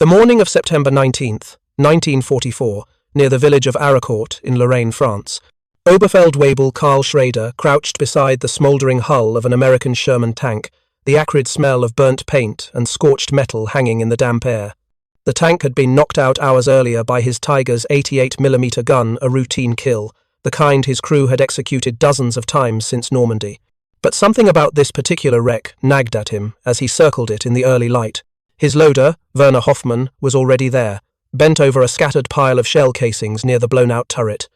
The morning of September 19th, 1944, near the village of Aricourt in Lorraine, France, Oberfeldwebel Karl Schrader crouched beside the smouldering hull of an American Sherman tank, the acrid smell of burnt paint and scorched metal hanging in the damp air. The tank had been knocked out hours earlier by his Tiger's 88mm gun, a routine kill, the kind his crew had executed dozens of times since Normandy. But something about this particular wreck nagged at him as he circled it in the early light. His loader, Werner Hoffmann, was already there, bent over a scattered pile of shell casings near the blown-out turret.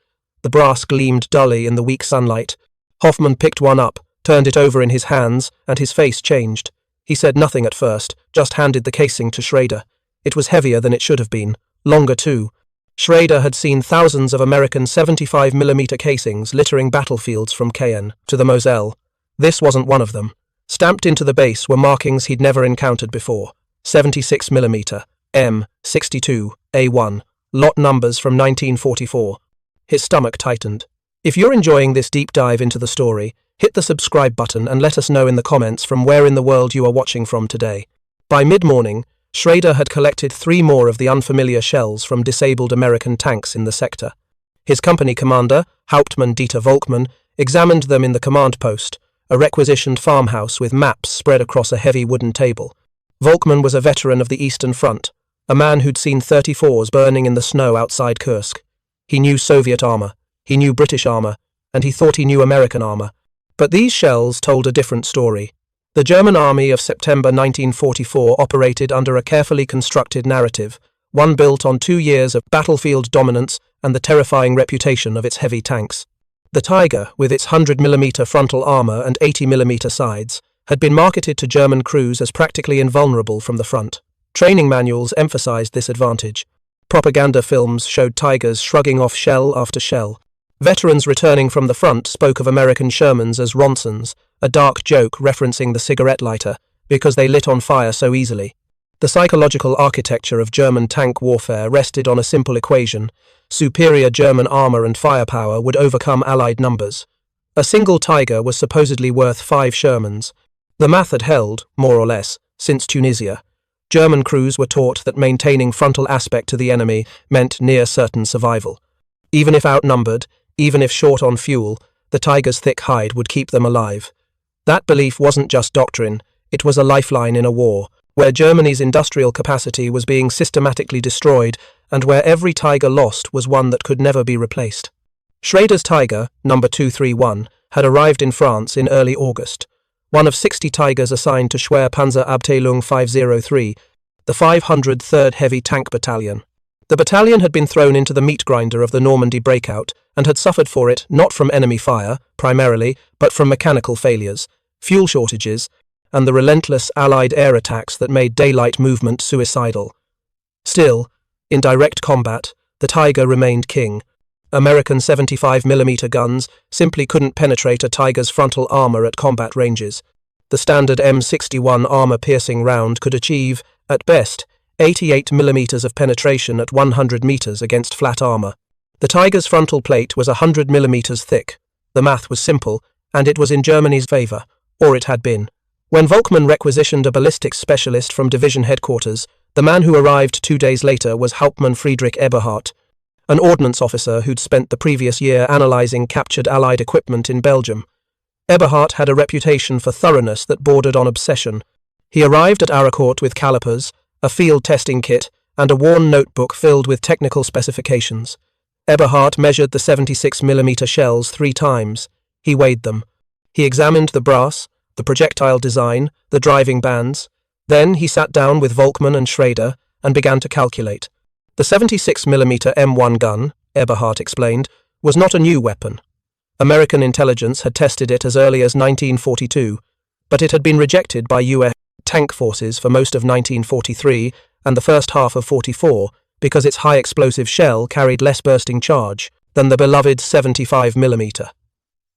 The brass gleamed dully in the weak sunlight. Hoffmann picked one up, turned it over in his hands, and his face changed. He said nothing at first, just handed the casing to Schrader. It was heavier than it should have been, longer too. Schrader had seen thousands of American 75mm casings littering battlefields from Caen to the Moselle. This wasn't one of them. Stamped into the base were markings he'd never encountered before. 76mm, M62, A1, lot numbers from 1944. His stomach tightened. If you're enjoying this deep dive into the story, hit the subscribe button and let us know in the comments from where in the world you are watching from today. By mid-morning, Schrader had collected 3 more of the unfamiliar shells from disabled American tanks in the sector. His company commander, Hauptmann Dieter Volkmann, examined them in the command post, a requisitioned farmhouse with maps spread across a heavy wooden table. Volkmann was a veteran of the Eastern Front, a man who'd seen 34s burning in the snow outside Kursk. He knew Soviet armor, he knew British armor, and he thought he knew American armor. But these shells told a different story. The German army of September 1944 operated under a carefully constructed narrative, one built on 2 years of battlefield dominance and the terrifying reputation of its heavy tanks. The Tiger, with its 100mm frontal armor and 80mm sides, had been marketed to German crews as practically invulnerable from the front. Training manuals emphasized this advantage. Propaganda films showed Tigers shrugging off shell after shell. Veterans returning from the front spoke of American Shermans as Ronsons, a dark joke referencing the cigarette lighter, because they lit on fire so easily. The psychological architecture of German tank warfare rested on a simple equation: superior German armor and firepower would overcome Allied numbers. A single Tiger was supposedly worth 5 Shermans. The math had held, more or less, since Tunisia. German crews were taught that maintaining frontal aspect to the enemy meant near-certain survival. Even if outnumbered, even if short on fuel, the Tiger's thick hide would keep them alive. That belief wasn't just doctrine, it was a lifeline in a war, where Germany's industrial capacity was being systematically destroyed and where every Tiger lost was one that could never be replaced. Schrader's Tiger, number 231, had arrived in France in early August. One of 60 Tigers assigned to Schwerpanzerabteilung 503, the 503rd Heavy Tank Battalion. The battalion had been thrown into the meat grinder of the Normandy breakout and had suffered for it not from enemy fire, primarily, but from mechanical failures, fuel shortages, and the relentless Allied air attacks that made daylight movement suicidal. Still, in direct combat, the Tiger remained king. American 75mm guns simply couldn't penetrate a Tiger's frontal armor at combat ranges. The standard M61 armor-piercing round could achieve, at best, 88mm of penetration at 100 meters against flat armor. The Tiger's frontal plate was 100mm thick. The math was simple, and it was in Germany's favor, or it had been. When Volkmann requisitioned a ballistics specialist from division headquarters, the man who arrived 2 days later was Hauptmann Friedrich Eberhardt, an ordnance officer who'd spent the previous year analyzing captured Allied equipment in Belgium. Eberhardt had a reputation for thoroughness that bordered on obsession. He arrived at Aricourt with calipers, a field testing kit, and a worn notebook filled with technical specifications. Eberhardt measured the 76mm shells 3 times. He weighed them. He examined the brass, the projectile design, the driving bands. Then he sat down with Volkmann and Schrader and began to calculate. The 76mm M1 gun, Eberhardt explained, was not a new weapon. American intelligence had tested it as early as 1942, but it had been rejected by US tank forces for most of 1943 and the first half of 44 because its high explosive shell carried less bursting charge than the beloved 75mm.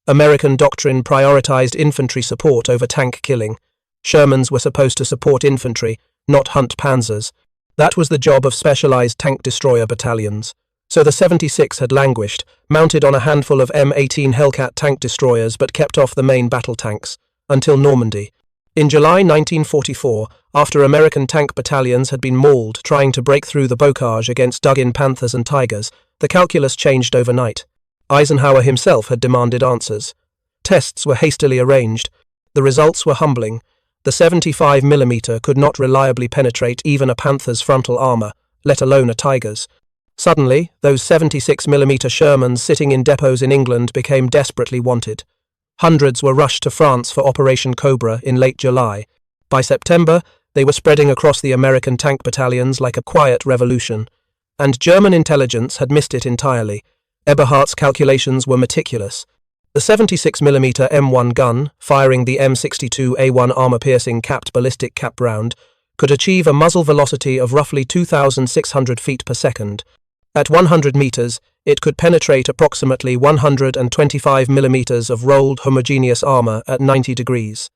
American doctrine prioritized infantry support over tank killing. Shermans were supposed to support infantry, not hunt panzers. That was the job of specialized tank destroyer battalions. So the 76 had languished, mounted on a handful of M18 Hellcat tank destroyers but kept off the main battle tanks, until Normandy. In July 1944, after American tank battalions had been mauled trying to break through the bocage against dug-in Panthers and Tigers, the calculus changed overnight. Eisenhower himself had demanded answers. Tests were hastily arranged. The results were humbling. The 75mm could not reliably penetrate even a Panther's frontal armor, let alone a Tiger's. Suddenly, those 76mm Shermans sitting in depots in England became desperately wanted. Hundreds were rushed to France for Operation Cobra in late July. By September, they were spreading across the American tank battalions like a quiet revolution. And German intelligence had missed it entirely. Eberhardt's calculations were meticulous. The 76mm M1 gun, firing the M62A1 armor-piercing capped ballistic cap round, could achieve a muzzle velocity of roughly 2,600 feet per second. At 100 meters, it could penetrate approximately 125 millimeters of rolled homogeneous armor at 90 degrees.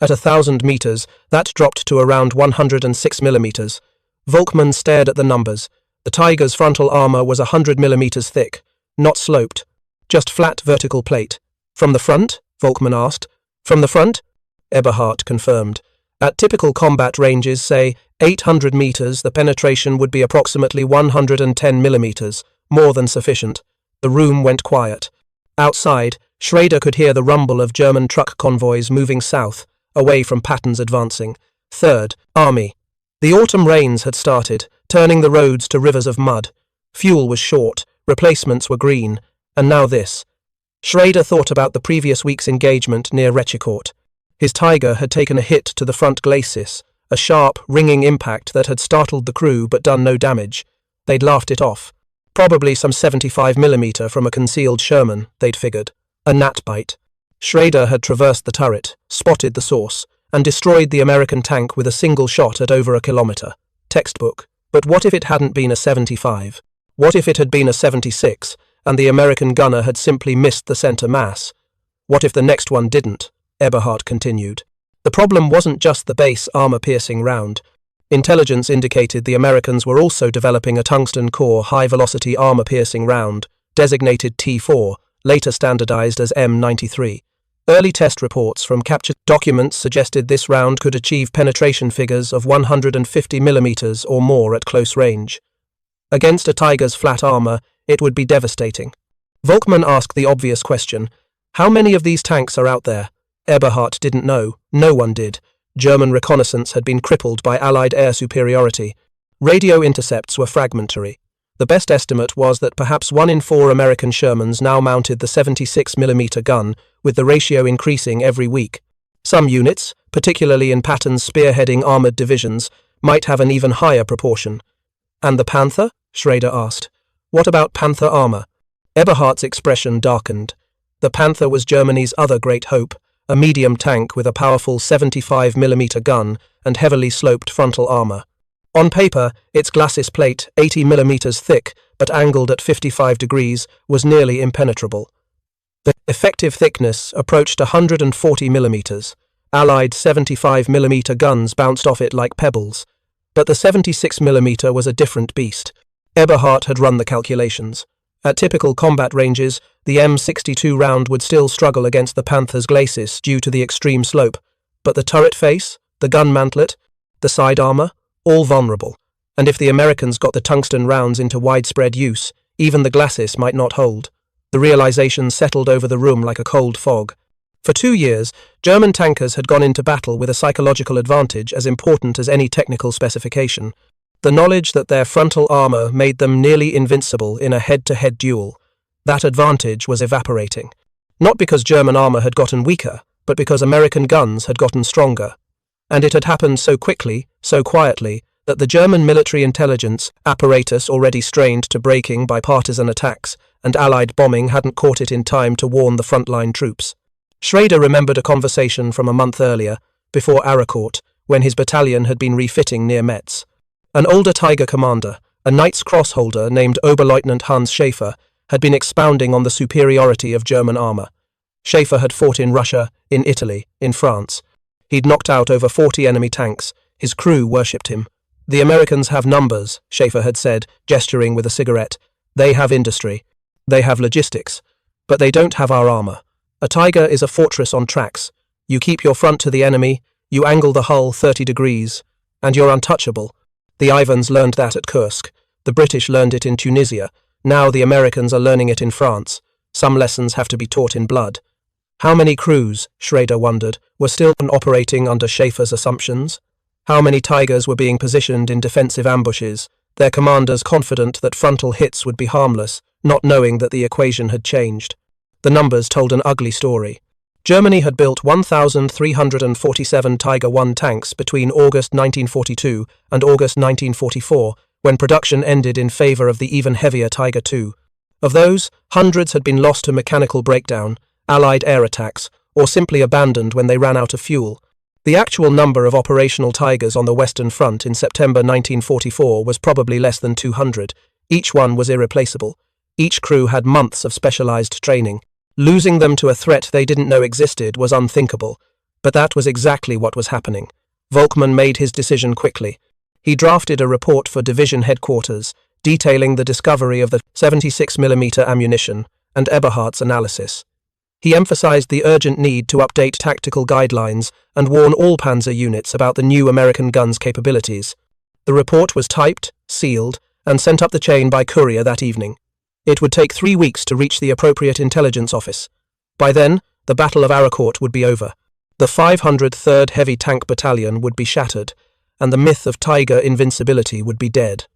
At 1,000 meters, that dropped to around 106 millimeters. Volkmann stared at the numbers. The Tiger's frontal armor was 100 millimeters thick, not sloped, just flat vertical plate. From the front? Volkmann asked. From the front? Eberhardt confirmed. At typical combat ranges, say 800 meters, the penetration would be approximately 110 millimeters, more than sufficient. The room went quiet. Outside, Schrader could hear the rumble of German truck convoys moving south, away from Patton's advancing Third Army. The autumn rains had started, turning the roads to rivers of mud. Fuel was short, replacements were green, and now this. Schrader thought about the previous week's engagement near Rechicourt. His Tiger had taken a hit to the front glacis, a sharp, ringing impact that had startled the crew but done no damage. They'd laughed it off. Probably some 75mm from a concealed Sherman, they'd figured. A gnat bite. Schrader had traversed the turret, spotted the source, and destroyed the American tank with a single shot at over a kilometer. Textbook. But what if it hadn't been a 75? What if it had been a 76, and the American gunner had simply missed the center mass? What if the next one didn't? Eberhardt continued. The problem wasn't just the base armor-piercing round. Intelligence indicated the Americans were also developing a tungsten-core high-velocity armor-piercing round, designated T4, later standardized as M93. Early test reports from captured documents suggested this round could achieve penetration figures of 150 millimeters or more at close range. Against a Tiger's flat armor, it would be devastating. Volkmann asked the obvious question, how many of these tanks are out there? Eberhardt didn't know. No one did. German reconnaissance had been crippled by Allied air superiority. Radio intercepts were fragmentary. The best estimate was that perhaps 1 in 4 American Shermans now mounted the 76mm gun, with the ratio increasing every week. Some units, particularly in Patton's spearheading armored divisions, might have an even higher proportion. And the Panther? Schrader asked. What about Panther armor? Eberhardt's expression darkened. The Panther was Germany's other great hope, a medium tank with a powerful 75mm gun and heavily sloped frontal armor. On paper, its glacis plate, 80mm thick but angled at 55 degrees, was nearly impenetrable. The effective thickness approached 140mm. Allied 75mm guns bounced off it like pebbles. But the 76mm was a different beast. Eberhardt had run the calculations. At typical combat ranges, the M62 round would still struggle against the Panther's glacis due to the extreme slope, but the turret face, the gun mantlet, the side armor, all vulnerable, and if the Americans got the tungsten rounds into widespread use, even the glacis might not hold. The realization settled over the room like a cold fog. For 2 years, German tankers had gone into battle with a psychological advantage as important as any technical specification. The knowledge that their frontal armor made them nearly invincible in a head-to-head duel. That advantage was evaporating. Not because German armor had gotten weaker, but because American guns had gotten stronger. And it had happened so quickly, so quietly, that the German military intelligence apparatus already strained to breaking by partisan attacks, and Allied bombing hadn't caught it in time to warn the frontline troops. Schrader remembered a conversation from a month earlier, before Aracourt, when his battalion had been refitting near Metz. An older Tiger commander, a Knight's Cross holder named Oberleutnant Hans Schaefer, had been expounding on the superiority of German armor. Schaefer had fought in Russia, in Italy, in France. He'd knocked out over 40 enemy tanks. His crew worshipped him. The Americans have numbers, Schaefer had said, gesturing with a cigarette. They have industry. They have logistics. But they don't have our armor. A Tiger is a fortress on tracks. You keep your front to the enemy, You angle the hull 30 degrees, and you're untouchable. The Ivans learned that at Kursk. The British learned it in Tunisia. Now the Americans are learning it in France. Some lessons have to be taught in blood. How many crews, Schrader wondered, were still operating under Schaefer's assumptions? How many Tigers were being positioned in defensive ambushes, their commanders confident that frontal hits would be harmless, not knowing that the equation had changed? The numbers told an ugly story. Germany had built 1,347 Tiger I tanks between August 1942 and August 1944, when production ended in favor of the even heavier Tiger II. Of those, hundreds had been lost to mechanical breakdown, Allied air attacks, or simply abandoned when they ran out of fuel. The actual number of operational Tigers on the Western Front in September 1944 was probably less than 200. Each one was irreplaceable. Each crew had months of specialized training. Losing them to a threat they didn't know existed was unthinkable, but that was exactly what was happening. Volkmann made his decision quickly. He drafted a report for division headquarters, detailing the discovery of the 76mm ammunition and Eberhardt's analysis. He emphasized the urgent need to update tactical guidelines and warn all panzer units about the new American guns' capabilities. The report was typed, sealed, and sent up the chain by courier that evening. It would take 3 weeks to reach the appropriate intelligence office. By then, the Battle of Arakourt would be over. The 503rd Heavy Tank Battalion would be shattered, and the myth of Tiger invincibility would be dead.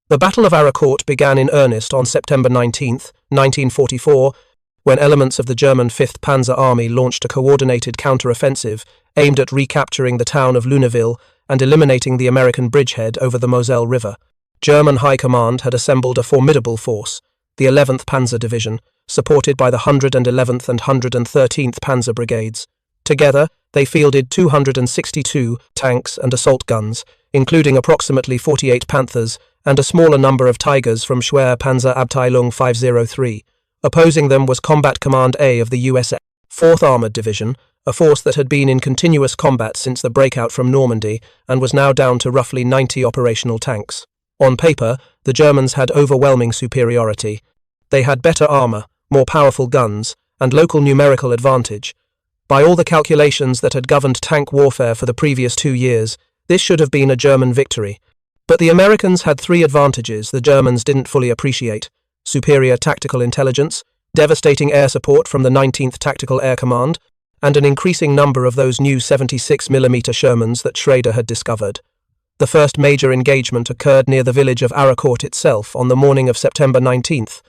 The Battle of Arakourt began in earnest on September 19, 1944, when elements of the German 5th Panzer Army launched a coordinated counter-offensive aimed at recapturing the town of Lunéville and eliminating the American bridgehead over the Moselle River. German High Command had assembled a formidable force, the 11th Panzer Division, supported by the 111th and 113th Panzer Brigades. Together, they fielded 262 tanks and assault guns, including approximately 48 Panthers and a smaller number of Tigers from Schwer Panzer Abteilung 503. Opposing them was Combat Command A of the USA 4th Armored Division, a force that had been in continuous combat since the breakout from Normandy and was now down to roughly 90 operational tanks. On paper, the Germans had overwhelming superiority. They had better armor, more powerful guns, and local numerical advantage. By all the calculations that had governed tank warfare for the previous 2 years, this should have been a German victory. But the Americans had 3 advantages the Germans didn't fully appreciate: superior tactical intelligence, devastating air support from the 19th Tactical Air Command, and an increasing number of those new 76mm Shermans that Schrader had discovered. The first major engagement occurred near the village of Arakourt itself on the morning of September 19th.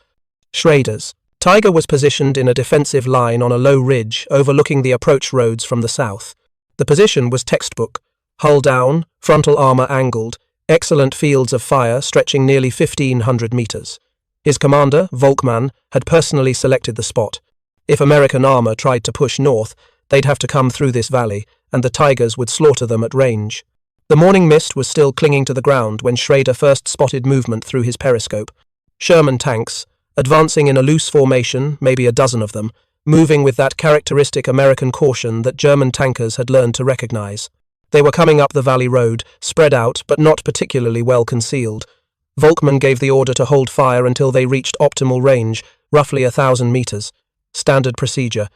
Schrader's Tiger was positioned in a defensive line on a low ridge overlooking the approach roads from the south. The position was textbook: hull down, frontal armor angled, excellent fields of fire stretching nearly 1,500 meters. His commander, Volkmann, had personally selected the spot. If American armor tried to push north, they'd have to come through this valley, and the Tigers would slaughter them at range. The morning mist was still clinging to the ground when Schrader first spotted movement through his periscope. Sherman tanks, advancing in a loose formation, maybe a dozen of them, moving with that characteristic American caution that German tankers had learned to recognize. They were coming up the valley road, spread out but not particularly well concealed. Volkmann gave the order to hold fire until they reached optimal range, roughly 1,000 meters. Standard procedure.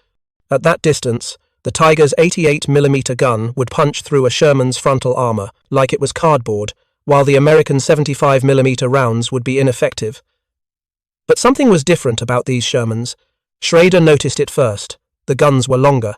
At that distance, the Tiger's 88mm gun would punch through a Sherman's frontal armor, like it was cardboard, while the American 75mm rounds would be ineffective. But something was different about these Shermans. Schrader noticed it first. The guns were longer.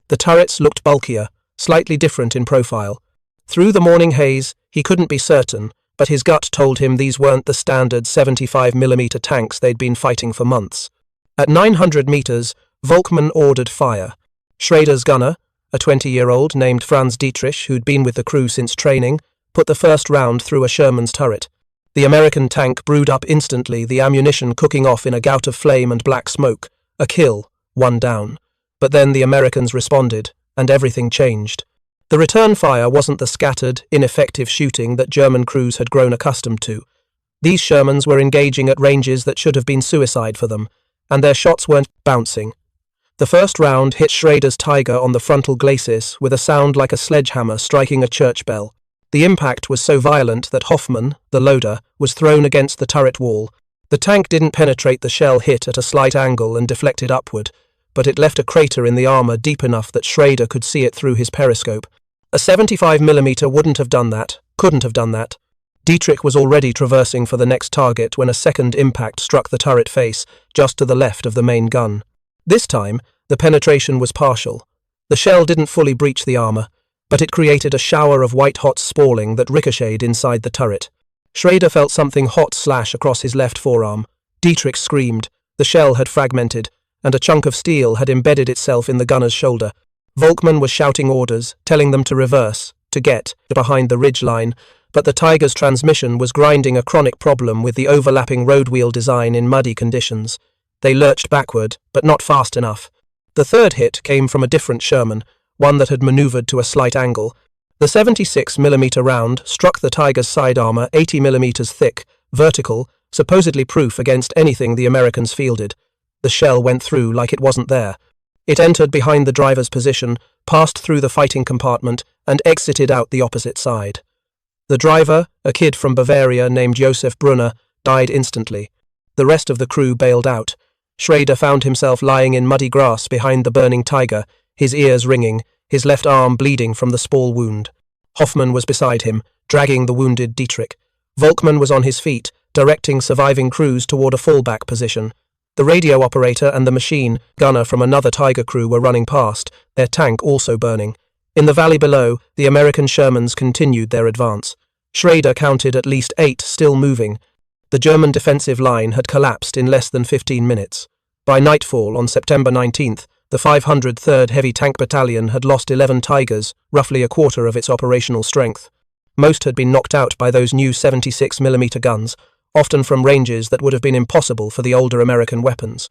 The turrets looked bulkier, slightly different in profile. Through the morning haze, he couldn't be certain, but his gut told him these weren't the standard 75mm tanks they'd been fighting for months. At 900 meters, Volkmann ordered fire. Schrader's gunner, a 20-year-old named Franz Dietrich who'd been with the crew since training, put the first round through a Sherman's turret. The American tank brewed up instantly, the ammunition cooking off in a gout of flame and black smoke. A kill, 1 down. But then the Americans responded, and everything changed. The return fire wasn't the scattered, ineffective shooting that German crews had grown accustomed to. These Shermans were engaging at ranges that should have been suicide for them, and their shots weren't bouncing. The first round hit Schrader's Tiger on the frontal glacis with a sound like a sledgehammer striking a church bell. The impact was so violent that Hoffmann, the loader, was thrown against the turret wall. The tank didn't penetrate the shell hit at a slight angle and deflected upward, but it left a crater in the armor deep enough that Schrader could see it through his periscope. A 75mm wouldn't have done that, couldn't have done that. Dietrich was already traversing for the next target when a second impact struck the turret face, just to the left of the main gun. This time, the penetration was partial. The shell didn't fully breach the armor, but it created a shower of white-hot spalling that ricocheted inside the turret. Schrader felt something hot slash across his left forearm. Dietrich screamed. The shell had fragmented, and a chunk of steel had embedded itself in the gunner's shoulder. Volkmann was shouting orders, telling them to reverse, to get behind the ridge line, but the Tiger's transmission was grinding a chronic problem with the overlapping road wheel design in muddy conditions. They lurched backward, but not fast enough. The third hit came from a different Sherman, one that had maneuvered to a slight angle. The 76mm round struck the Tiger's side armor 80mm thick, vertical, supposedly proof against anything the Americans fielded. The shell went through like it wasn't there. It entered behind the driver's position, passed through the fighting compartment, and exited out the opposite side. The driver, a kid from Bavaria named Josef Brunner, died instantly. The rest of the crew bailed out. Schrader found himself lying in muddy grass behind the burning Tiger, his ears ringing, his left arm bleeding from the spall wound. Hoffmann was beside him, dragging the wounded Dietrich. Volkmann was on his feet, directing surviving crews toward a fallback position. The radio operator and the machine gunner from another Tiger crew were running past, their tank also burning. In the valley below, the American Shermans continued their advance. Schrader counted at least 8 still moving. The German defensive line had collapsed in less than 15 minutes. By nightfall on September 19th, the 503rd Heavy Tank Battalion had lost 11 Tigers, roughly a quarter of its operational strength. Most had been knocked out by those new 76mm guns, often from ranges that would have been impossible for the older American weapons.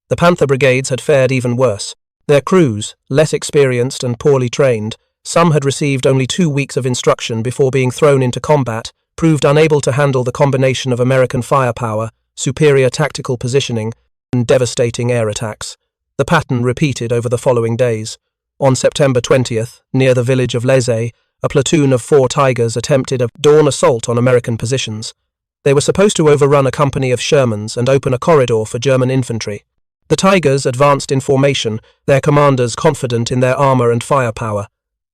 The Panther brigades had fared even worse. Their crews, less experienced and poorly trained, some had received only 2 weeks of instruction before being thrown into combat, proved unable to handle the combination of American firepower, superior tactical positioning, and devastating air attacks. The pattern repeated over the following days. On September 20th, near the village of Lezay, a platoon of 4 Tigers attempted a dawn assault on American positions. They were supposed to overrun a company of Shermans and open a corridor for German infantry. The Tigers advanced in formation, their commanders confident in their armor and firepower.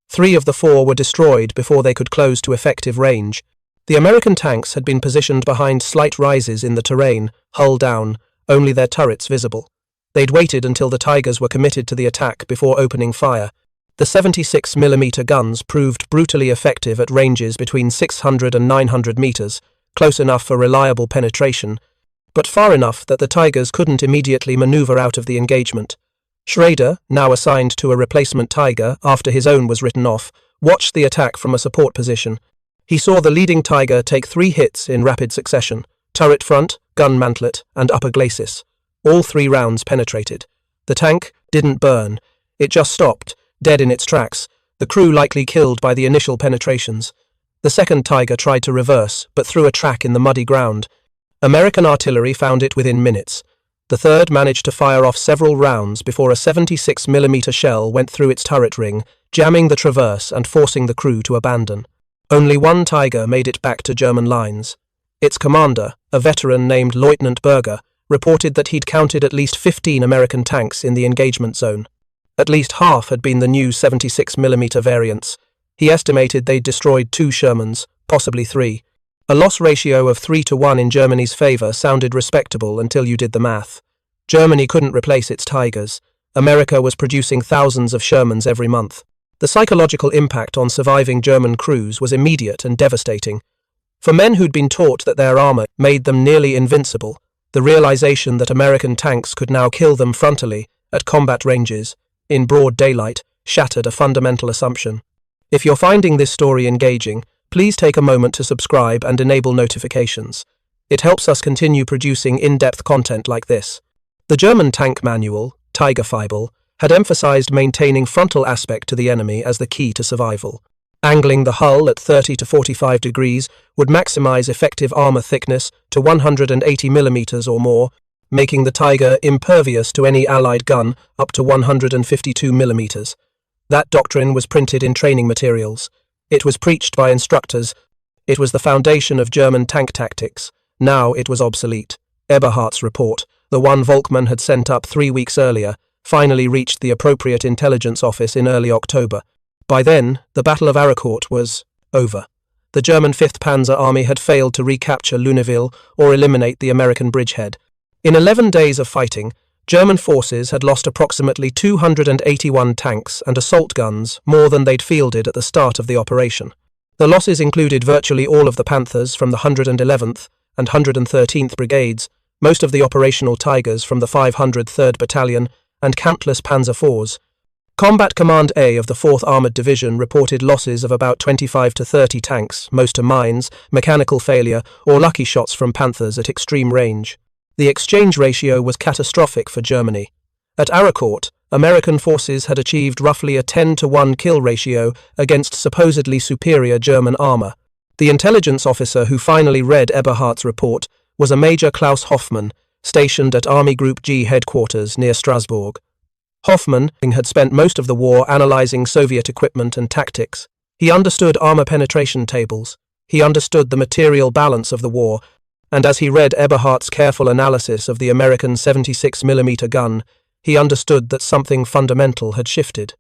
3 of the 4 were destroyed before they could close to effective range. The American tanks had been positioned behind slight rises in the terrain, hull down, only their turrets visible. They'd waited until the Tigers were committed to the attack before opening fire. The 76mm guns proved brutally effective at ranges between 600 and 900 meters, close enough for reliable penetration, but far enough that the Tigers couldn't immediately maneuver out of the engagement. Schrader, now assigned to a replacement Tiger after his own was written off, watched the attack from a support position. He saw the leading Tiger take 3 hits in rapid succession: turret front, gun mantlet, and upper glacis. All 3 rounds penetrated. The tank didn't burn. It just stopped, dead in its tracks, the crew likely killed by the initial penetrations. The second Tiger tried to reverse, but threw a track in the muddy ground. American artillery found it within minutes. The third managed to fire off several rounds before a 76mm shell went through its turret ring, jamming the traverse and forcing the crew to abandon. Only 1 Tiger made it back to German lines. Its commander, a veteran named Lieutenant Berger, reported that he'd counted at least 15 American tanks in the engagement zone. At least half had been the new 76mm variants. He estimated they'd destroyed 2 Shermans, possibly 3. A loss ratio of 3-to-1 in Germany's favour sounded respectable until you did the math. Germany couldn't replace its Tigers. America was producing thousands of Shermans every month. The psychological impact on surviving German crews was immediate and devastating. For men who'd been taught that their armour made them nearly invincible, the realization that American tanks could now kill them frontally, at combat ranges, in broad daylight, shattered a fundamental assumption. If you're finding this story engaging, please take a moment to subscribe and enable notifications. It helps us continue producing in-depth content like this. The German tank manual, Tiger Fibel, had emphasized maintaining frontal aspect to the enemy as the key to survival. Angling the hull at 30 to 45 degrees would maximize effective armor thickness to 180 millimeters or more, making the Tiger impervious to any Allied gun up to 152 millimeters. That doctrine was printed in training materials. It was preached by instructors. It was the foundation of German tank tactics. Now it was obsolete. Eberhardt's report, the one Volkmann had sent up 3 weeks earlier, finally reached the appropriate intelligence office in early October. By then, the Battle of Aracourt was over. The German 5th Panzer Army had failed to recapture Lunéville or eliminate the American bridgehead. In 11 days of fighting, German forces had lost approximately 281 tanks and assault guns, more than they'd fielded at the start of the operation. The losses included virtually all of the Panthers from the 111th and 113th Brigades, most of the operational Tigers from the 503rd Battalion, and countless Panzer IVs. Combat Command A of the 4th Armoured Division reported losses of about 25 to 30 tanks, most to mines, mechanical failure, or lucky shots from Panthers at extreme range. The exchange ratio was catastrophic for Germany. At Aracourt, American forces had achieved roughly a 10-to-1 kill ratio against supposedly superior German armour. The intelligence officer who finally read Eberhardt's report was a Major Klaus Hoffmann, stationed at Army Group G headquarters near Strasbourg. Hoffmann had spent most of the war analysing Soviet equipment and tactics. He understood armour penetration tables. He understood the material balance of the war, and as he read Eberhardt's careful analysis of the American 76mm gun, he understood that something fundamental had shifted.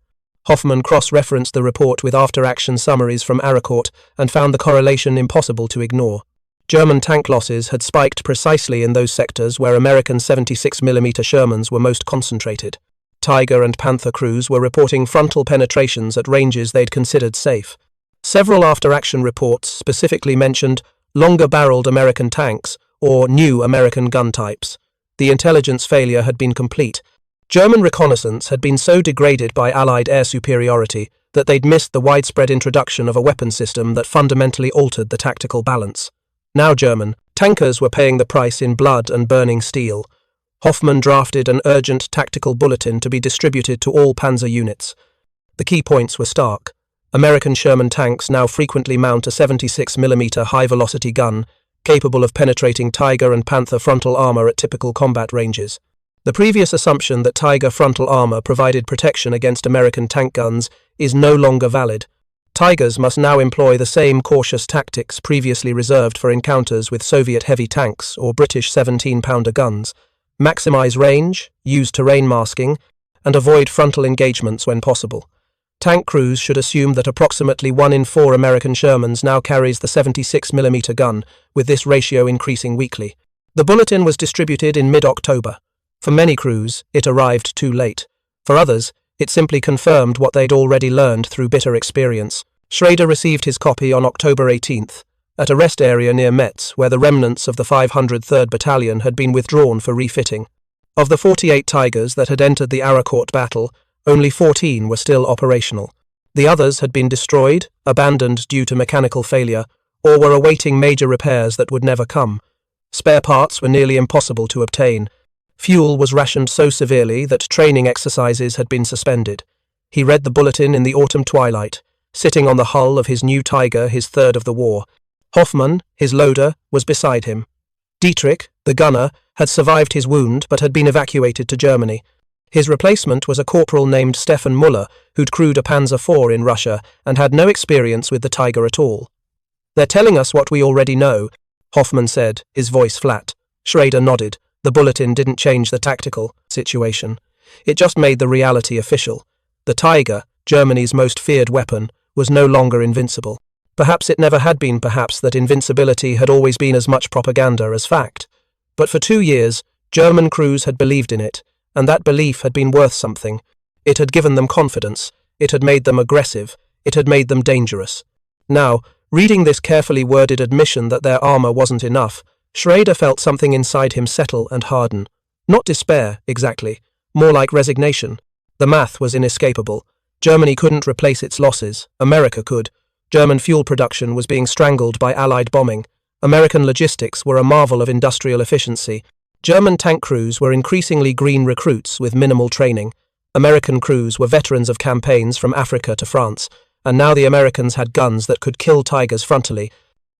Hoffmann cross-referenced the report with after-action summaries from Aracourt and found the correlation impossible to ignore. German tank losses had spiked precisely in those sectors where American 76mm Shermans were most concentrated. Tiger and Panther crews were reporting frontal penetrations at ranges they'd considered safe. Several after-action reports specifically mentioned longer-barreled American tanks or new American gun types. The intelligence failure had been complete. German reconnaissance had been so degraded by Allied air superiority that they'd missed the widespread introduction of a weapon system that fundamentally altered the tactical balance. Now German tankers were paying the price in blood and burning steel. Hoffmann drafted an urgent tactical bulletin to be distributed to all panzer units. The key points were stark. American Sherman tanks now frequently mount a 76mm high-velocity gun, capable of penetrating Tiger and Panther frontal armour at typical combat ranges. The previous assumption that Tiger frontal armour provided protection against American tank guns is no longer valid. Tigers must now employ the same cautious tactics previously reserved for encounters with Soviet heavy tanks or British 17-pounder guns. Maximize range, use terrain masking, and avoid frontal engagements when possible. Tank crews should assume that approximately 1 in 4 American Shermans now carries the 76mm gun, with this ratio increasing weekly. The bulletin was distributed in mid-October. For many crews, it arrived too late. For others, it simply confirmed what they'd already learned through bitter experience. Schrader received his copy on October 18th, at a rest area near Metz, where the remnants of the 503rd Battalion had been withdrawn for refitting. Of the 48 Tigers that had entered the Aracourt battle, only 14 were still operational. The others had been destroyed, abandoned due to mechanical failure, or were awaiting major repairs that would never come. Spare parts were nearly impossible to obtain. Fuel was rationed so severely that training exercises had been suspended. He read the bulletin in the autumn twilight, sitting on the hull of his new Tiger, his third of the war. Hoffmann, his loader, was beside him. Dietrich, the gunner, had survived his wound but had been evacuated to Germany. His replacement was a corporal named Stefan Müller, who'd crewed a Panzer IV in Russia and had no experience with the Tiger at all. "They're telling us what we already know," Hoffmann said, his voice flat. Schrader nodded. The bulletin didn't change the tactical situation. It just made the reality official. The Tiger, Germany's most feared weapon, was no longer invincible. Perhaps it never had been, perhaps that invincibility had always been as much propaganda as fact. But for 2 years, German crews had believed in it, and that belief had been worth something. It had given them confidence, it had made them aggressive, it had made them dangerous. Now, reading this carefully worded admission that their armour wasn't enough, Schrader felt something inside him settle and harden. Not despair, exactly, more like resignation. The math was inescapable. Germany couldn't replace its losses, America could. German fuel production was being strangled by Allied bombing. American logistics were a marvel of industrial efficiency. German tank crews were increasingly green recruits with minimal training. American crews were veterans of campaigns from Africa to France, and now the Americans had guns that could kill Tigers frontally.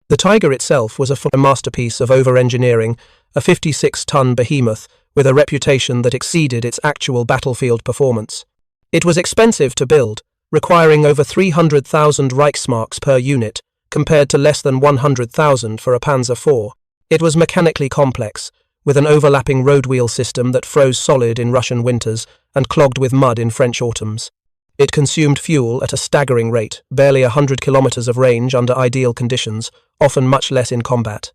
The Tiger itself was a masterpiece of over-engineering, a 56-ton behemoth with a reputation that exceeded its actual battlefield performance. It was expensive to build, requiring over 300,000 Reichsmarks per unit, compared to less than 100,000 for a Panzer IV. It was mechanically complex, with an overlapping road wheel system that froze solid in Russian winters and clogged with mud in French autumns. It consumed fuel at a staggering rate, barely 100 kilometers of range under ideal conditions, often much less in combat.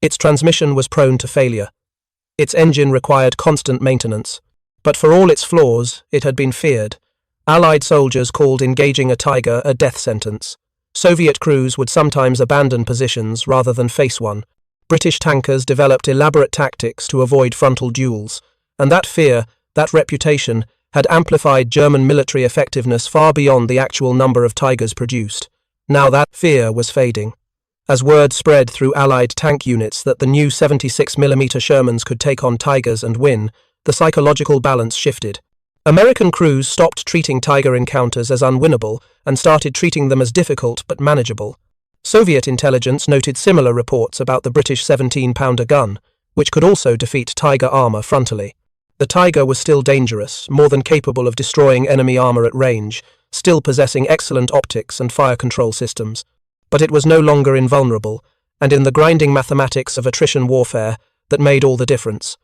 Its transmission was prone to failure. Its engine required constant maintenance. But for all its flaws, it had been feared. Allied soldiers called engaging a Tiger a death sentence. Soviet crews would sometimes abandon positions rather than face one. British tankers developed elaborate tactics to avoid frontal duels, and that fear, that reputation, had amplified German military effectiveness far beyond the actual number of Tigers produced. Now that fear was fading. As word spread through Allied tank units that the new 76mm Shermans could take on Tigers and win, the psychological balance shifted. American crews stopped treating Tiger encounters as unwinnable and started treating them as difficult but manageable. Soviet intelligence noted similar reports about the British 17-pounder gun, which could also defeat Tiger armor frontally. The Tiger was still dangerous, more than capable of destroying enemy armor at range, still possessing excellent optics and fire control systems. But it was no longer invulnerable, and in the grinding mathematics of attrition warfare, that made all the difference.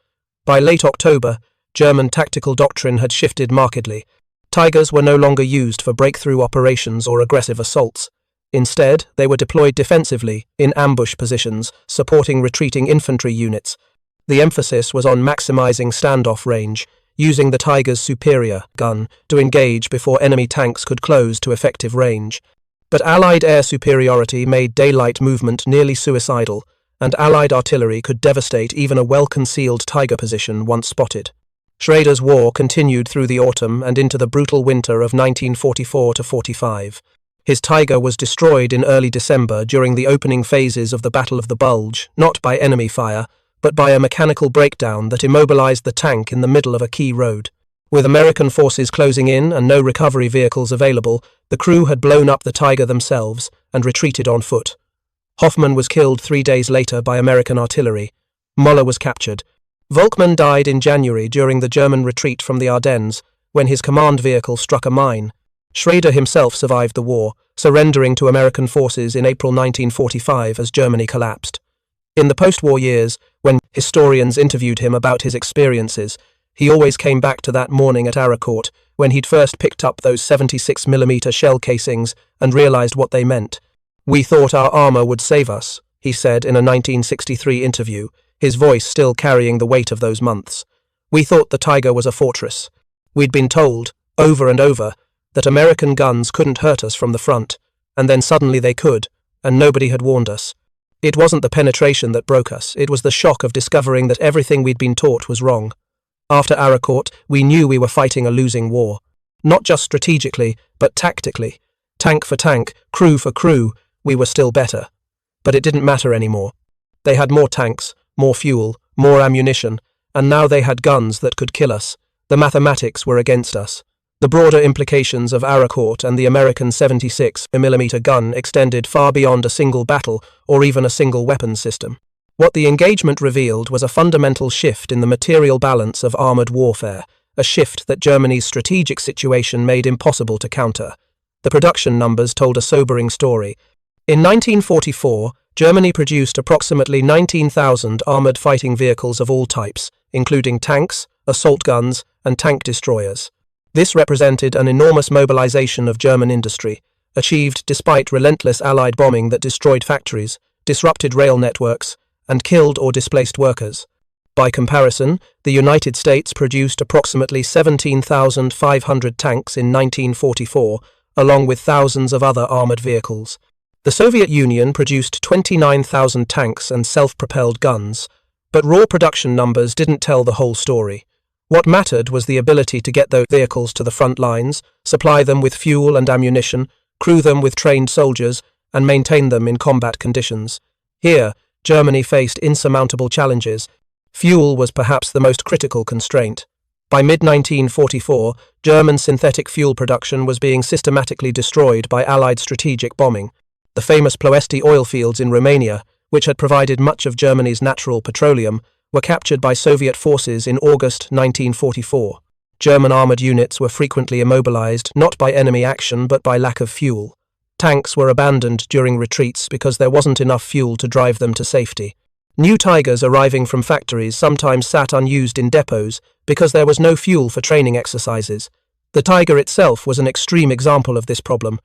By late October, German tactical doctrine had shifted markedly. Tigers were no longer used for breakthrough operations or aggressive assaults. Instead, they were deployed defensively, in ambush positions, supporting retreating infantry units. The emphasis was on maximizing standoff range, using the Tiger's superior gun to engage before enemy tanks could close to effective range. But Allied air superiority made daylight movement nearly suicidal, and Allied artillery could devastate even a well-concealed Tiger position once spotted. Schrader's war continued through the autumn and into the brutal winter of 1944–45. His Tiger was destroyed in early December during the opening phases of the Battle of the Bulge, not by enemy fire, but by a mechanical breakdown that immobilized the tank in the middle of a key road. With American forces closing in and no recovery vehicles available, the crew had blown up the Tiger themselves and retreated on foot. Hoffman was killed 3 days later by American artillery. Moller was captured. Volkmann died in January during the German retreat from the Ardennes, when his command vehicle struck a mine. Schrader himself survived the war, surrendering to American forces in April 1945 as Germany collapsed. In the post-war years, when historians interviewed him about his experiences, he always came back to that morning at Aracourt, when he'd first picked up those 76mm shell casings and realized what they meant. "We thought our armor would save us," he said in a 1963 interview, his voice still carrying the weight of those months. "We thought the Tiger was a fortress. We'd been told, over and over, that American guns couldn't hurt us from the front, and then suddenly they could, and nobody had warned us. It wasn't the penetration that broke us, it was the shock of discovering that everything we'd been taught was wrong. After Aracourt, we knew we were fighting a losing war. Not just strategically, but tactically. Tank for tank, crew for crew, we were still better. But it didn't matter anymore. They had more tanks, more fuel, more ammunition, and now they had guns that could kill us. The mathematics were against us. The broader implications of Aracourt and the American 76mm gun extended far beyond a single battle or even a single weapons system. What the engagement revealed was a fundamental shift in the material balance of armoured warfare, a shift that Germany's strategic situation made impossible to counter. The production numbers told a sobering story. In 1944, Germany produced approximately 19,000 armoured fighting vehicles of all types, including tanks, assault guns, and tank destroyers. This represented an enormous mobilization of German industry, achieved despite relentless Allied bombing that destroyed factories, disrupted rail networks, and killed or displaced workers. By comparison, the United States produced approximately 17,500 tanks in 1944, along with thousands of other armoured vehicles. The Soviet Union produced 29,000 tanks and self-propelled guns, but raw production numbers didn't tell the whole story. What mattered was the ability to get those vehicles to the front lines, supply them with fuel and ammunition, crew them with trained soldiers, and maintain them in combat conditions. Here, Germany faced insurmountable challenges. Fuel was perhaps the most critical constraint. By mid-1944, German synthetic fuel production was being systematically destroyed by Allied strategic bombing. The famous Ploesti oil fields in Romania, which had provided much of Germany's natural petroleum, were captured by Soviet forces in August 1944. German armoured units were frequently immobilized not by enemy action but by lack of fuel. Tanks were abandoned during retreats because there wasn't enough fuel to drive them to safety. New Tigers arriving from factories sometimes sat unused in depots because there was no fuel for training exercises. The Tiger itself was an extreme example of this problem.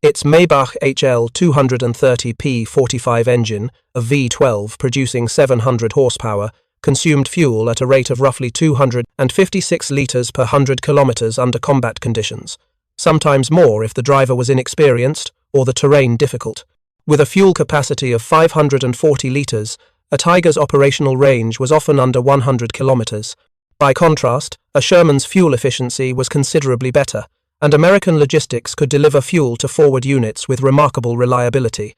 Its Maybach HL 230P45 engine, a V12 producing 700 horsepower, consumed fuel at a rate of roughly 256 litres per 100 kilometres under combat conditions, sometimes more if the driver was inexperienced or the terrain difficult. With a fuel capacity of 540 litres, a Tiger's operational range was often under 100 kilometres. By contrast, a Sherman's fuel efficiency was considerably better, and American logistics could deliver fuel to forward units with remarkable reliability.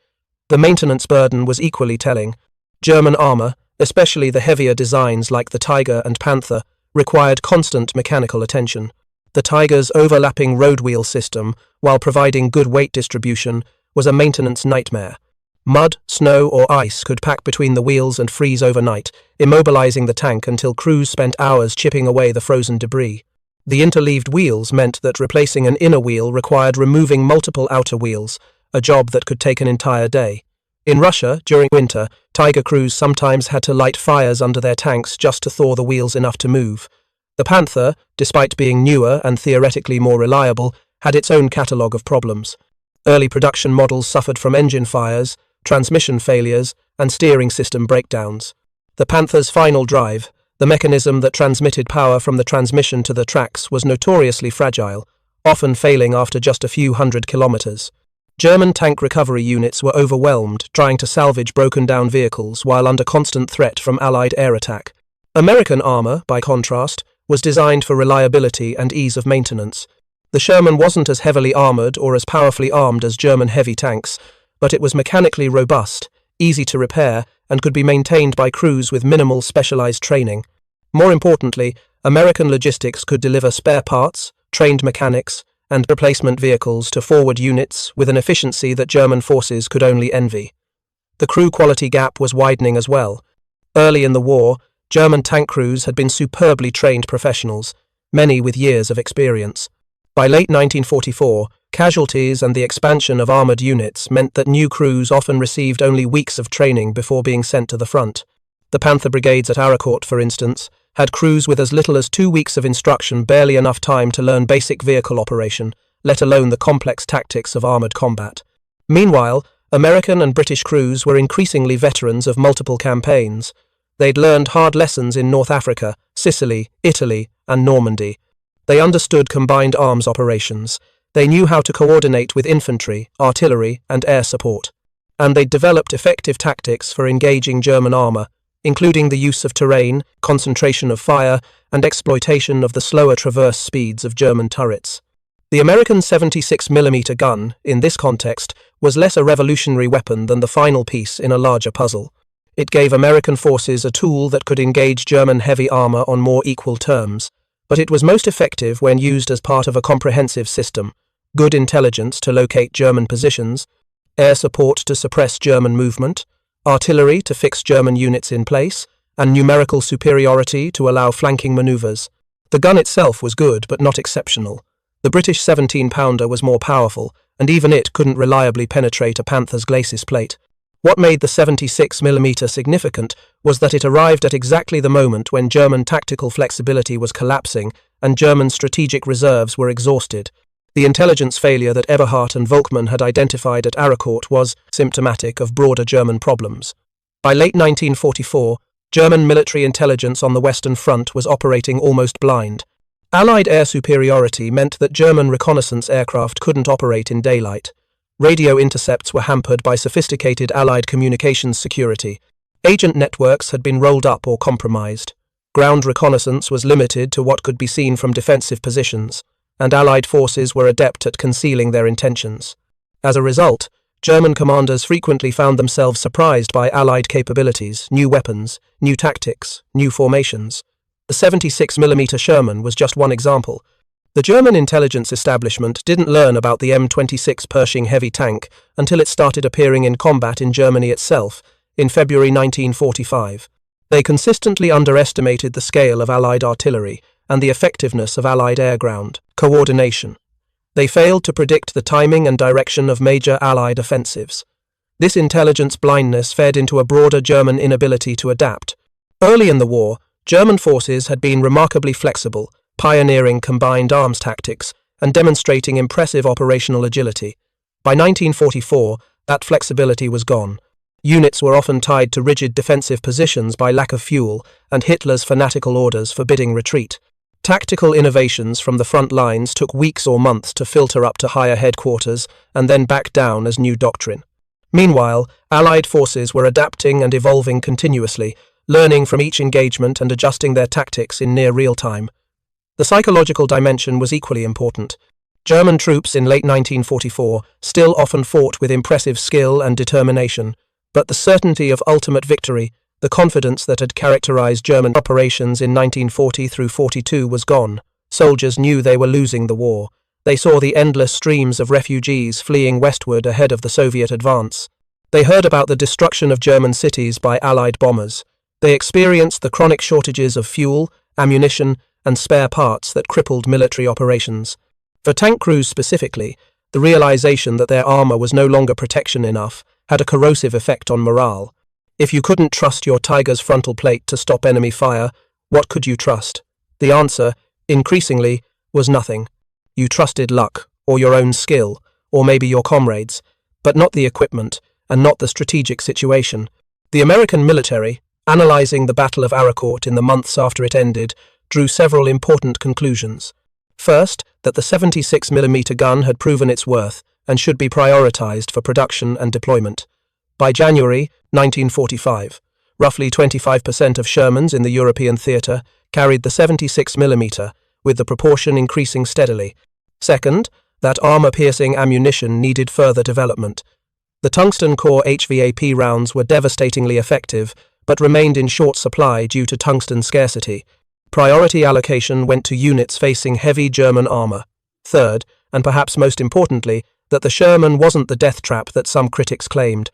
The maintenance burden was equally telling. German armour, especially the heavier designs like the Tiger and Panther, required constant mechanical attention. The Tiger's overlapping road wheel system, while providing good weight distribution, was a maintenance nightmare. Mud, snow, or ice could pack between the wheels and freeze overnight, immobilizing the tank until crews spent hours chipping away the frozen debris. The interleaved wheels meant that replacing an inner wheel required removing multiple outer wheels, a job that could take an entire day. In Russia, during winter, Tiger crews sometimes had to light fires under their tanks just to thaw the wheels enough to move. The Panther, despite being newer and theoretically more reliable, had its own catalogue of problems. Early production models suffered from engine fires, transmission failures, and steering system breakdowns. The Panther's final drive, the mechanism that transmitted power from the transmission to the tracks, was notoriously fragile, often failing after just a few hundred kilometers. German tank recovery units were overwhelmed trying to salvage broken-down vehicles while under constant threat from Allied air attack. American armor, by contrast, was designed for reliability and ease of maintenance. The Sherman wasn't as heavily armored or as powerfully armed as German heavy tanks, but it was mechanically robust, easy to repair, and could be maintained by crews with minimal specialized training. More importantly, American logistics could deliver spare parts, trained mechanics, and replacement vehicles to forward units with an efficiency that German forces could only envy. The crew quality gap was widening as well. Early in the war, German tank crews had been superbly trained professionals, many with years of experience. By late 1944, casualties and the expansion of armoured units meant that new crews often received only weeks of training before being sent to the front. The Panther brigades at Arakourt, for instance, had crews with as little as 2 weeks of instruction, barely enough time to learn basic vehicle operation, let alone the complex tactics of armoured combat. Meanwhile, American and British crews were increasingly veterans of multiple campaigns. They'd learned hard lessons in North Africa, Sicily, Italy, and Normandy. They understood combined arms operations. They knew how to coordinate with infantry, artillery, and air support. And they'd developed effective tactics for engaging German armour, including the use of terrain, concentration of fire, and exploitation of the slower traverse speeds of German turrets. The American 76mm gun, in this context, was less a revolutionary weapon than the final piece in a larger puzzle. It gave American forces a tool that could engage German heavy armour on more equal terms, but it was most effective when used as part of a comprehensive system: good intelligence to locate German positions, air support to suppress German movement, artillery to fix German units in place, and numerical superiority to allow flanking maneuvers. The gun itself was good but not exceptional. The British 17-pounder was more powerful, and even it couldn't reliably penetrate a Panther's glacis plate. What made the 76mm significant was that it arrived at exactly the moment when German tactical flexibility was collapsing and German strategic reserves were exhausted. The intelligence failure that Eberhardt and Volkmann had identified at Arakourt was symptomatic of broader German problems. By late 1944, German military intelligence on the Western Front was operating almost blind. Allied air superiority meant that German reconnaissance aircraft couldn't operate in daylight. Radio intercepts were hampered by sophisticated Allied communications security. Agent networks had been rolled up or compromised. Ground reconnaissance was limited to what could be seen from defensive positions, and Allied forces were adept at concealing their intentions. As a result, German commanders frequently found themselves surprised by Allied capabilities, new weapons, new tactics, new formations. The 76mm Sherman was just one example. The German intelligence establishment didn't learn about the M26 Pershing heavy tank until it started appearing in combat in Germany itself, in February 1945. They consistently underestimated the scale of Allied artillery and the effectiveness of Allied air-ground coordination. They failed to predict the timing and direction of major Allied offensives. This intelligence blindness fed into a broader German inability to adapt. Early in the war, German forces had been remarkably flexible, pioneering combined arms tactics and demonstrating impressive operational agility. By 1944, that flexibility was gone. Units were often tied to rigid defensive positions by lack of fuel and Hitler's fanatical orders forbidding retreat. Tactical innovations from the front lines took weeks or months to filter up to higher headquarters and then back down as new doctrine. Meanwhile, Allied forces were adapting and evolving continuously, learning from each engagement and adjusting their tactics in near real time. The psychological dimension was equally important. German troops in late 1944 still often fought with impressive skill and determination, but the certainty of ultimate victory, the confidence that had characterized German operations in 1940 through 42 was gone. Soldiers knew they were losing the war. They saw the endless streams of refugees fleeing westward ahead of the Soviet advance. They heard about the destruction of German cities by Allied bombers. They experienced the chronic shortages of fuel, ammunition, and spare parts that crippled military operations. For tank crews specifically, the realization that their armor was no longer protection enough had a corrosive effect on morale. If you couldn't trust your Tiger's frontal plate to stop enemy fire, what could you trust? The answer, increasingly, was nothing. You trusted luck, or your own skill, or maybe your comrades, but not the equipment, and not the strategic situation. The American military, analyzing the Battle of Aracourt in the months after it ended, drew several important conclusions. First, that the 76mm gun had proven its worth and should be prioritized for production and deployment. By January 1945, roughly 25% of Shermans in the European theatre carried the 76mm, with the proportion increasing steadily. Second, that armor-piercing ammunition needed further development. The tungsten core HVAP rounds were devastatingly effective, but remained in short supply due to tungsten scarcity. Priority allocation went to units facing heavy German armor. Third, and perhaps most importantly, that the Sherman wasn't the death trap that some critics claimed.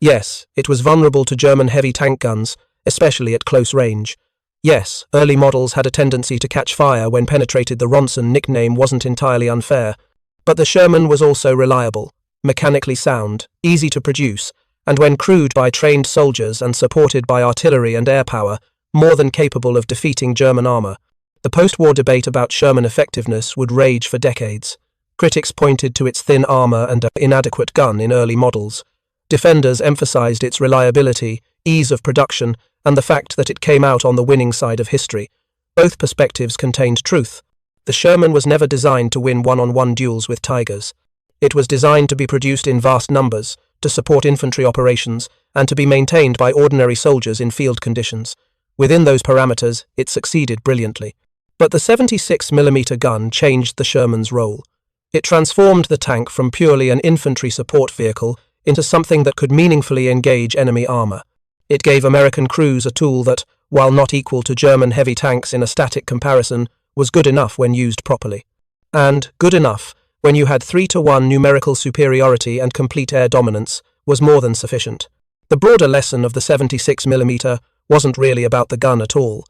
Yes, it was vulnerable to German heavy tank guns, especially at close range. Yes, early models had a tendency to catch fire when penetrated. The Ronson nickname wasn't entirely unfair. But the Sherman was also reliable, mechanically sound, easy to produce, and when crewed by trained soldiers and supported by artillery and air power, more than capable of defeating German armor. The post-war debate about Sherman effectiveness would rage for decades. Critics pointed to its thin armor and inadequate gun in early models. Defenders emphasized its reliability, ease of production, and the fact that it came out on the winning side of history. Both perspectives contained truth. The Sherman was never designed to win one-on-one duels with Tigers. It was designed to be produced in vast numbers, to support infantry operations, and to be maintained by ordinary soldiers in field conditions. Within those parameters, it succeeded brilliantly. But the 76mm gun changed the Sherman's role. It transformed the tank from purely an infantry support vehicle into something that could meaningfully engage enemy armor. It gave American crews a tool that, while not equal to German heavy tanks in a static comparison, was good enough when used properly. And good enough, when you had 3-to-1 numerical superiority and complete air dominance, was more than sufficient. The broader lesson of the 76mm wasn't really about the gun at all.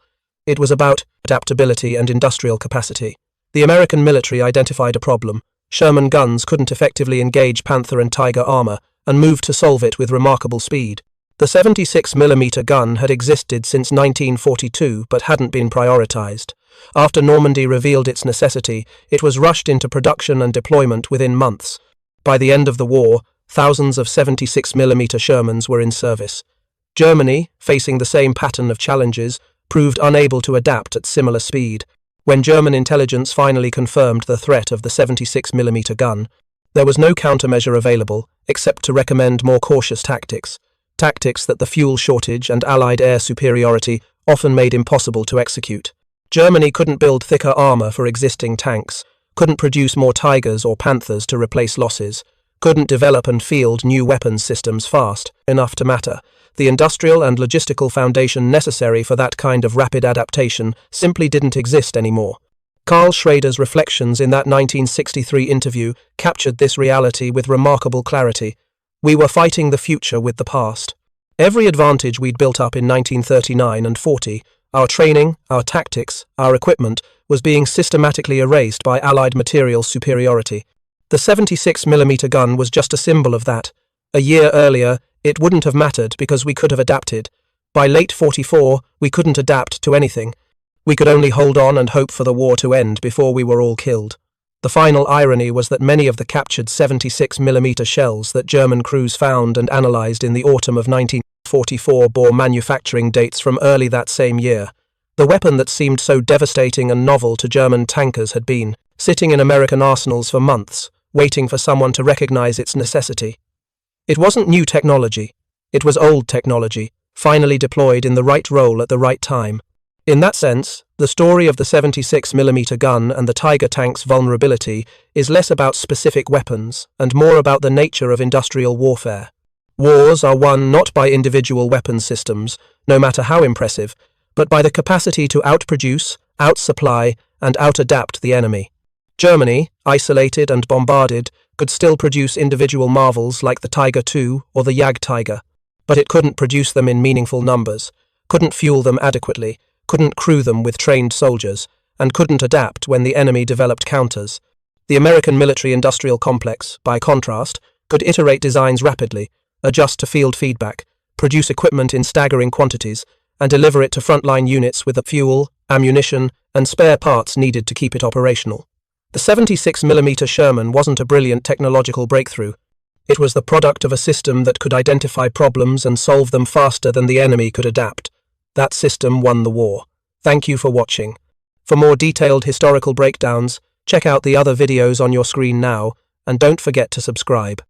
It was about adaptability and industrial capacity. The American military identified a problem. Sherman guns couldn't effectively engage Panther and Tiger armor, and moved to solve it with remarkable speed. The 76mm gun had existed since 1942 but hadn't been prioritized. After Normandy revealed its necessity, it was rushed into production and deployment within months. By the end of the war, thousands of 76mm Shermans were in service. Germany, facing the same pattern of challenges, proved unable to adapt at similar speed. When German intelligence finally confirmed the threat of the 76mm gun, there was no countermeasure available except to recommend more cautious tactics that the fuel shortage and Allied air superiority often made impossible to execute. Germany couldn't build thicker armor for existing tanks, couldn't produce more Tigers or Panthers to replace losses, couldn't develop and field new weapons systems fast enough to matter. The industrial and logistical foundation necessary for that kind of rapid adaptation simply didn't exist anymore. Carl Schrader's reflections in that 1963 interview captured this reality with remarkable clarity. We were fighting the future with the past. Every advantage we'd built up in 1939 and 40, our training, our tactics, our equipment, was being systematically erased by Allied material superiority. The 76mm gun was just a symbol of that. A year earlier, it wouldn't have mattered because we could have adapted. By late 44, we couldn't adapt to anything. We could only hold on and hope for the war to end before we were all killed. The final irony was that many of the captured 76mm shells that German crews found and analysed in the autumn of 1944 bore manufacturing dates from early that same year. The weapon that seemed so devastating and novel to German tankers had been sitting in American arsenals for months, waiting for someone to recognise its necessity. It wasn't new technology. It was old technology, finally deployed in the right role at the right time. In that sense, the story of the 76mm gun and the Tiger tank's vulnerability is less about specific weapons and more about the nature of industrial warfare. Wars are won not by individual weapons systems, no matter how impressive, but by the capacity to outproduce, outsupply, and outadapt the enemy. Germany, isolated and bombarded, could still produce individual marvels like the Tiger II or the Jagdtiger, but it couldn't produce them in meaningful numbers, couldn't fuel them adequately, couldn't crew them with trained soldiers, and couldn't adapt when the enemy developed counters. The American military-industrial complex, by contrast, could iterate designs rapidly, adjust to field feedback, produce equipment in staggering quantities, and deliver it to frontline units with the fuel, ammunition, and spare parts needed to keep it operational. The 76mm Sherman wasn't a brilliant technological breakthrough. It was the product of a system that could identify problems and solve them faster than the enemy could adapt. That system won the war. Thank you for watching. For more detailed historical breakdowns, check out the other videos on your screen now, and don't forget to subscribe.